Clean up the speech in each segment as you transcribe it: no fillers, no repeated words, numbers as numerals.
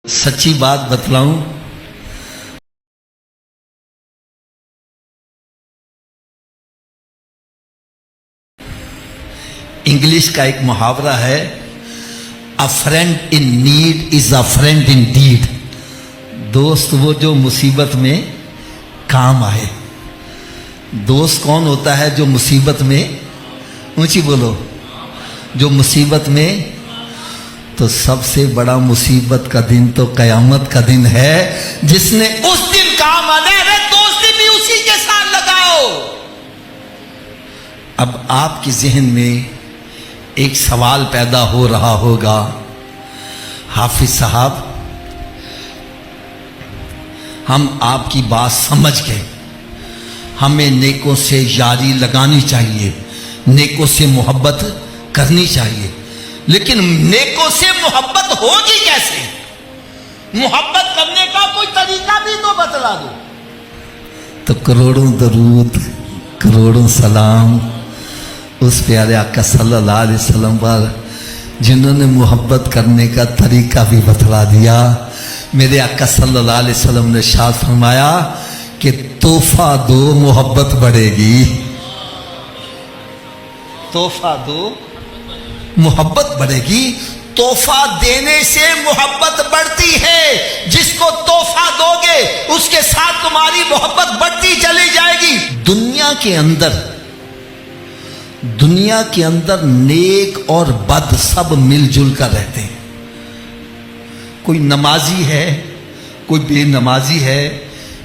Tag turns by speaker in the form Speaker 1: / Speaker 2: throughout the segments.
Speaker 1: सच्ची बात बतलाऊं, इंग्लिश का एक मुहावरा है, a friend in need is a friend indeed. दोस्त वो जो मुसीबत में काम आए। दोस्त कौन होता है जो मुसीबत में, ऊंची बोलो, जो मुसीबत में, तो सबसे बड़ा मुसीबत का दिन तो कयामत का दिन है, जिसने उस दिन काम आना है, दोस्ती भी उसी के साथ लगाओ। अब आपके जहन में एक सवाल पैदा हो रहा होगा, हाफिज साहब हम आपकी बात समझ गए, हमें नेकों से यारी लगानी चाहिए, नेकों से मोहब्बत करनी चाहिए, लेकिन नेकों से मोहब्बत होगी कैसे? मोहब्बत करने का कोई तरीका भी तो बतला दो। तो करोड़ों दरूद, करोड़ों सलाम उस प्यारे आका सल्लल्लाहु अलैहि वसल्लम पर, जिन्होंने मोहब्बत करने का तरीका भी बतला दिया। मेरे आका सल्लल्लाहु अलैहि वसल्लम ने इरशाद फरमाया कि तोहफा दो मोहब्बत बढ़ेगी, तोहफा दो मोहब्बत बढ़ेगी। तोहफा देने से मोहब्बत बढ़ती है, जिसको तोहफा दोगे उसके साथ तुम्हारी मोहब्बत बढ़ती चली जाएगी। दुनिया के अंदर नेक और बद सब मिलजुल कर रहते हैं। कोई नमाजी है, कोई बेनमाजी है,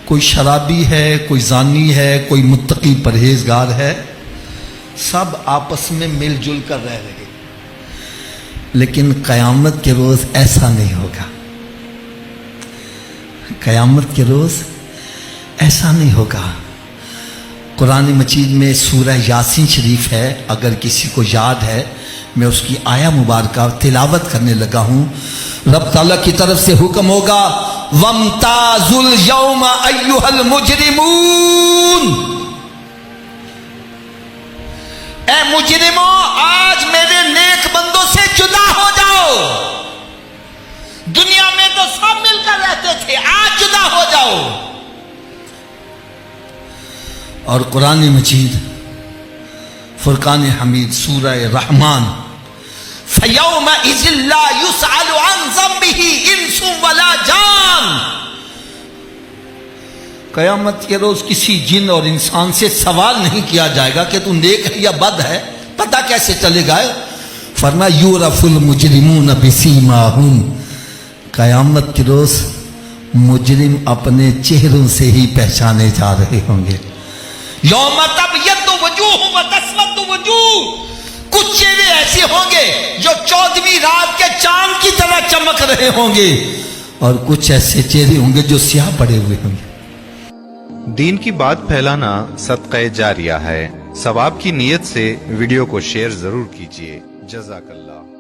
Speaker 1: कोई शराबी है, कोई जानी है, कोई मुत्तकी परहेजगार है, सब आपस में मिलजुल कर रह रहे। लेकिन कयामत के रोज ऐसा नहीं होगा, कयामत के रोज ऐसा नहीं होगा। कुरान मजीद में सूरह यासीन शरीफ है, अगर किसी को याद है, मैं उसकी आया मुबारक तिलावत करने लगा हूं। रब ताला की तरफ से हुक्म होगा, वमताजुल यौमा अय्युहल मुजरिमून, ए मुजरिमों आज मेरे नेक बंदों से जुदा हो जाओ। दुनिया में तो सब मिलकर रहते थे, आज जुदा हो जाओ। और कुरान मजीद फुरकान हमीद सूरह रहमान, फयौमा इज़िल्ला युसअलु अन ज़म्बिही इंसु वला जान, कयामत के रोज किसी जिन और इंसान से सवाल नहीं किया जाएगा कि तू नेक है या बद है, पता कैसे चलेगा? फरमाया युरफुल मुजरिमून बिसीमाहुम, कयामत के रोज मुजरिम अपने चेहरों से ही पहचाने जा रहे होंगे। यौम तबयद्दु वजूह व तस्वद्दु वजूह, कुछ चेहरे ऐसे होंगे जो 14वीं रात के चांद की तरह चमक रहे होंगे, और कुछ ऐसे चेहरे होंगे जो स्याह पड़े हुए होंगे।
Speaker 2: दीन की बात फैलाना सदक़े जारिया है। सवाब की नीयत से वीडियो को शेयर जरूर कीजिए। जज़ाकल्लाह।